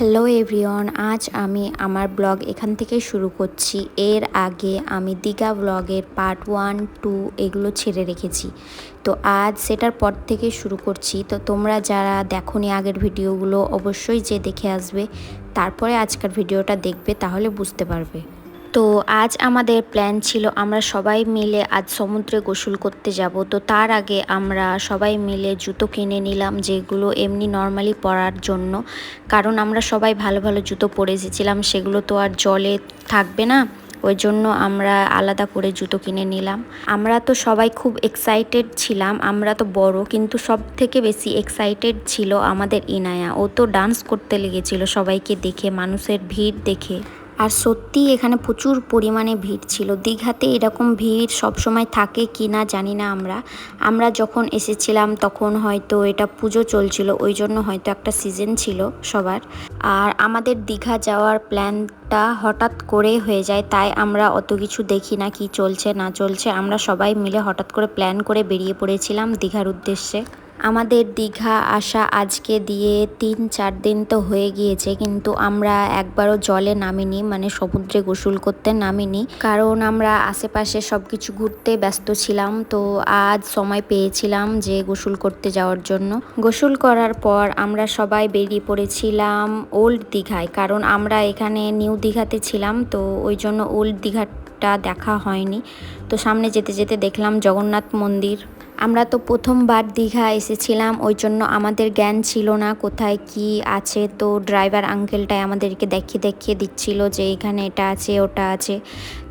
Hello everyone, আজ আমি আমার ব্লগ এখান থেকে শুরু করছি। এর আগে আমি দীঘা ব্লগের পার্ট 1, 2 এগুলো ছেড়ে রেখেছি। তো আজ সেটার পর থেকে শুরু করছি। তো তোমরা যারা দেখোনি আগের ভিডিওগুলো অবশ্যই যে দেখে আসবে, তারপরে আজকের ভিডিওটা দেখবে, তাহলে বুঝতে পারবে। তো আজ আমাদের প্ল্যান ছিল আমরা সবাই মিলে আজ সমুদ্রে গোসল করতে যাব। তো তার আগে আমরা সবাই মিলে জুতো কিনে নিলাম, যেগুলো এমনি নর্মালি পরার জন্য, কারণ আমরা সবাই ভালো ভালো জুতো পরে এসেছিলাম, সেগুলো তো আর জলে থাকবে না, ওই জন্য আমরা আলাদা করে জুতো কিনে নিলাম। আমরা তো সবাই খুব এক্সাইটেড ছিলাম, আমরা তো বড়, কিন্তু সব থেকে বেশি এক্সাইটেড ছিল আমাদের ইনায়া। ও তো ডান্স করতে লেগেছিল সবাইকে দেখে, মানুষের ভিড় দেখে। আর সত্যি এখানে প্রচুর পরিমাণে ভিড় ছিল। দীঘাতে এরকম ভিড় সবসময় থাকে কি না জানি না। আমরা যখন এসেছিলাম তখন হয়তো এটা পুজো চলছিল, ওই জন্য হয়তো একটা সিজন ছিল সবার। আর আমাদের দীঘা যাওয়ার প্ল্যানটা হঠাৎ করে হয়ে যায়, তাই আমরা অত কিছু দেখি না কি চলছে না চলছে। আমরা সবাই মিলে হঠাৎ করে প্ল্যান করে বেরিয়ে পড়েছিলাম দীঘার উদ্দেশ্যে। আমাদের দীঘা আসা আজকে দিয়ে 3-4 দিন তো হয়ে গিয়েছে, কিন্তু আমরা একবারও জলে নামিনি, মানে সমুদ্রে গোসল করতে নামিনি, কারণ আমরা আশেপাশে সব কিছু ঘুরতে ব্যস্ত ছিলাম। তো আজ সময় পেয়েছিলাম যে গোসল করতে যাওয়ার জন্য। গোসল করার পর আমরা সবাই বেরিয়ে পড়েছিলাম ওল্ড দীঘায়, কারণ আমরা এখানে নিউ দীঘাতে ছিলাম, তো ওই জন্য ওল্ড দীঘাটা দেখা হয়নি। তো সামনে যেতে যেতে দেখলাম জগন্নাথ মন্দির। আমরা তো প্রথমবার দীঘা এসেছিলাম, ওই জন্য আমাদের জ্ঞান ছিল না কোথায় কি আছে। তো ড্রাইভার আঙ্কেলটাই আমাদেরকে দেখিয়ে দেখিয়ে দিচ্ছিল যে এখানে এটা আছে ওটা আছে,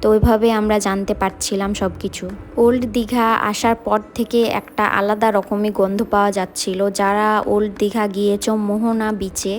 তো ওইভাবে আমরা জানতে পারছিলাম সব কিছু। ওল্ড দীঘা আসার পর থেকে একটা আলাদা রকমই গন্ধ পাওয়া যাচ্ছিল। যারা ওল্ড দীঘা গিয়েছো মোহনা বিচে,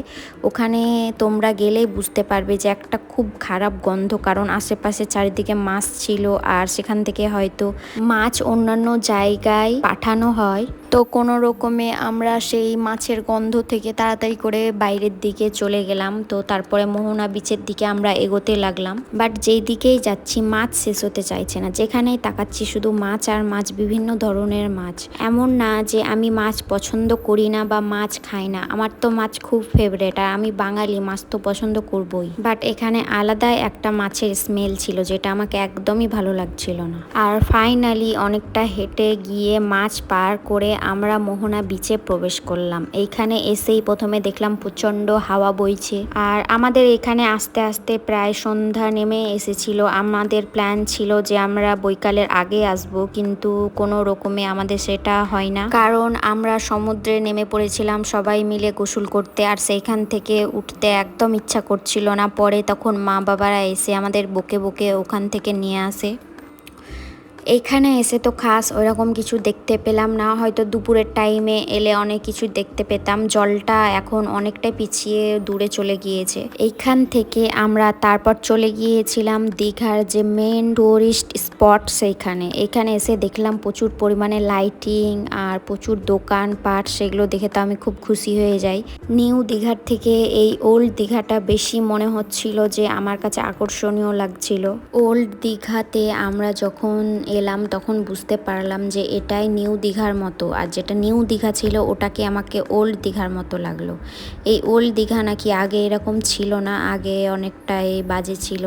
ওখানে তোমরা গেলেই বুঝতে পারবে যে একটা খুব খারাপ গন্ধ, কারণ আশেপাশে চারিদিকে মাছ ছিল, আর সেখান থেকে হয়তো মাছ অন্যান্য জায়গায় পাঠানো হয়। তো কোনো রকমে আমরা সেই মাছের গন্ধ থেকে তাড়াতাড়ি করে বাইরের দিকে চলে গেলাম। তো তারপরে মোহনা বিচের দিকে আমরা এগোতে লাগলাম, বাট যেই দিকেই যাচ্ছি মাছ শেষ হতে চাইছে না। যেখানেই তাকাচ্ছি শুধু মাছ আর মাছ, বিভিন্ন ধরনের মাছ। এমন না যে আমি মাছ পছন্দ করি না বা মাছ খাই না, আমার তো মাছ খুব ফেভারেট, আর আমি বাঙালি, মাছ তো পছন্দ করবই। বাট এখানে আলাদাই একটা মাছের স্মেল ছিল, যেটা আমাকে একদমই ভালো লাগছিল না। আর ফাইনালি অনেকটা হেঁটে গিয়ে মাছ পার করে আমরা মোহনা বিচে প্রবেশ করলাম। এইখানে এসেই প্রথমে দেখলাম প্রচণ্ড হাওয়া বইছে, আর আমাদের এখানে আস্তে আস্তে প্রায় সন্ধ্যা নেমে এসেছিল। আমাদের প্ল্যান ছিল যে আমরা বৈকালের আগে আসব, কিন্তু কোনো রকমে আমাদের সেটা হয় না, কারণ আমরা সমুদ্রে নেমে পড়েছিলাম সবাই মিলে গোসল করতে, আর সেইখান থেকে উঠতে একদম ইচ্ছা করছিল না। পরে তখন মা বাবারা এসে আমাদের বকে বকে ওখান থেকে নিয়ে আসে। এইখানে এসে তো খাস ওইরকম কিছু দেখতে পেলাম না, হয়তো দুপুরের টাইমে এলে অনেক কিছু দেখতে পেতাম। জলটা এখন অনেকটাই পিছিয়ে দূরে চলে গিয়েছে। এইখান থেকে আমরা তারপর চলে গিয়েছিলাম দীঘার যে মেন টুরিস্ট স্পট সেইখানে। এখানে এসে দেখলাম প্রচুর পরিমাণে লাইটিং আর প্রচুর দোকানপাট, সেগুলো দেখে তো আমি খুব খুশি হয়ে যাই। নিউ দীঘার থেকে এই ওল্ড দীঘাটা বেশি মনে হচ্ছিল যে আমার কাছে আকর্ষণীয় লাগছিল। ওল্ড দীঘাতে আমরা যখন এলাম তখন বুঝতে পারলাম যে এটাই নিউ দীঘার মতো, আর যেটা নিউ দীঘা ছিল ওটাকে আমাকে ওল্ড দীঘার মতো লাগলো। এই ওল্ড দীঘা নাকি আগে এরকম ছিল না, আগে অনেকটাই বাজে ছিল,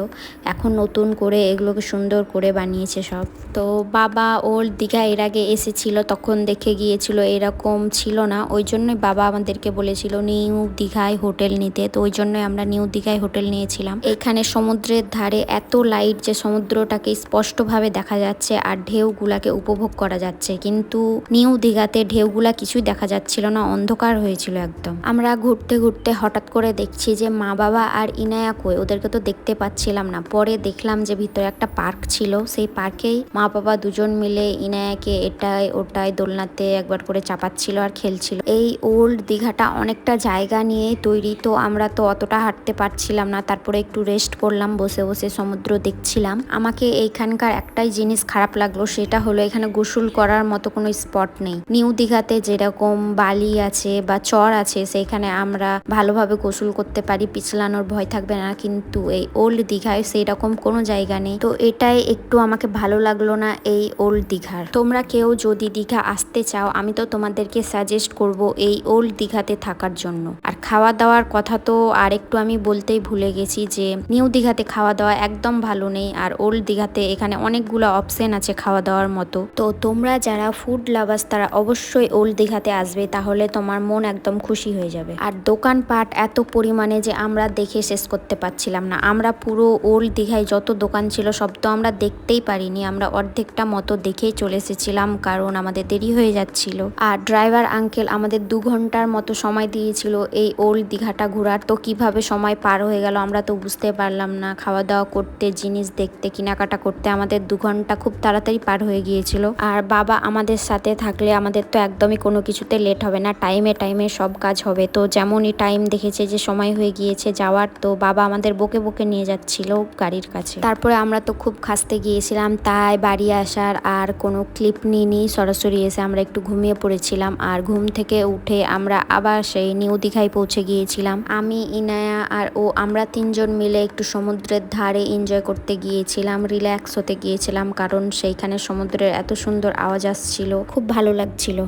এখন নতুন করে এগুলোকে সুন্দর করে বানিয়েছে সব। তো বাবা ওল্ড দীঘা এর আগে এসেছিল, তখন দেখে গিয়েছিল এরকম ছিল না, ওই জন্যই বাবা আমাদেরকে বলেছিল নিউ দীঘায় হোটেল নিতে। তো ওই জন্যই আমরা নিউ দীঘায় হোটেল নিয়েছিলাম। এখানে সমুদ্রের ধারে এত লাইট যে সমুদ্রটাকে স্পষ্টভাবে দেখা যাচ্ছে আর ঢেউগুলাকে উপভোগ করা যাচ্ছে, কিন্তু নিউ দীঘাতে ঢেউগুলা কিছুই দেখা যাচ্ছিল না, অন্ধকার হয়েছিল একদম। আমরা ঘুরতে ঘুরতে হঠাৎ করে দেখছি যে মা বাবা আর ইনায়া কই, ওদেরকে তো দেখতে পাচ্ছিলাম না। পরে দেখলাম যে ভিতরে একটা পার্ক ছিল, সেই পার্কেই মা বাবা দুজন মিলে ইনায়াকে এটাই ওটাই দোলনাতে একবার করে চাপাচ্ছিল আর খেলছিল। এই ওল্ড দীঘাটা অনেকটা জায়গা নিয়ে তৈরি, তো আমরা তো অতটা হাঁটতে পারছিলাম না। তারপরে একটু রেস্ট করলাম, বসে বসে সমুদ্র দেখছিলাম। আমাকে এইখানকার একটাই জিনিস খারাপ খারাপ লাগলো সেটা হলো এখানে গোসল করার মতো কোনো স্পট নেই। নিউ দীঘাতে যেরকম বালি আছে বা চর আছে সেখানে আমরা ভালোভাবে গোসল করতে পারি, পিছলানোর ভয় থাকবে না, কিন্তু এই ওল্ড দীঘায় সেই রকম কোনো জায়গা নেই। তো এটাই একটু আমাকে ভালো লাগলো না এই ওল্ড দীঘার। তোমরা কেউ যদি দীঘা আসতে চাও আমি তো তোমাদেরকে সাজেস্ট করব এই ওল্ড দীঘাতে থাকার জন্য। আর খাওয়া দাওয়ার কথা তো আরেকটু আমি বলতেই ভুলে গেছি যে নিউ দীঘাতে খাওয়া দাওয়া একদম ভালো নেই, আর ওল্ড দীঘাতে এখানে অনেকগুলো অপশন আছে খাওয়া দাওয়ার মতো। তো তোমরা যারা ফুড লাভার্স তারা অবশ্যই ওল্ড দীঘাতে আসবে, তাহলে তোমার মন একদম খুশি হয়ে যাবে। আর দোকানপাট এত পরিমাণে যে আমরা দেখে শেষ করতে পারছিলাম না। আমরা পুরো ওল্ড দীঘায় যত দোকান ছিল সব তো আমরা দেখতেই পারিনি, আমরা অর্ধেকটা মতো দেখেই চলে এসেছিলাম কারণ আমাদের দেরি হয়ে যাচ্ছিল। আর ড্রাইভার আঙ্কেল আমাদের 2 ঘন্টার মতো সময় দিয়েছিল এই ওল্ড দীঘাটা ঘোরার। তো কিভাবে সময় পার হয়ে গেল আমরা তো বুঝতে পারলাম না। খাওয়া দাওয়া করতে, জিনিস দেখতে, কেনাকাটা করতে আমাদের 2 ঘন্টা খুব তাড়াতাড়ি পার হয়ে গিয়েছিল। আর বাবা আমাদের সাথে থাকলে আমাদের তো একদমই কোনো কিছুতে লেট হবে না, টাইমে টাইমে সব কাজ হবে। তো যেমনই টাইম দেখেছে যে সময় হয়ে গিয়েছে যাওয়ার, তো বাবা আমাদের বকে বকে নিয়ে যাচ্ছিল গাড়ির কাছে। তারপরে আমরা তো খুব খাসতে গিয়েছিলাম, তাই বাড়ি আসার আর কোনো ক্লিপ নিইনি, সরাসরি এসে আমরা একটু ঘুমিয়ে পড়েছিলাম। আর ঘুম থেকে উঠে আমরা আবার সেই নিউ দীঘায় পৌঁছে গিয়েছিলাম। আমি, ইনায়া আর ও, আমরা 3 জন মিলে একটু সমুদ্রের ধারে এনজয় করতে গিয়েছিলাম, রিল্যাক্স হতে গিয়েছিলাম, কারণ সেইখানে সমুদ্রের এত সুন্দর আওয়াজ আসছিল, খুব ভালো লাগছিল।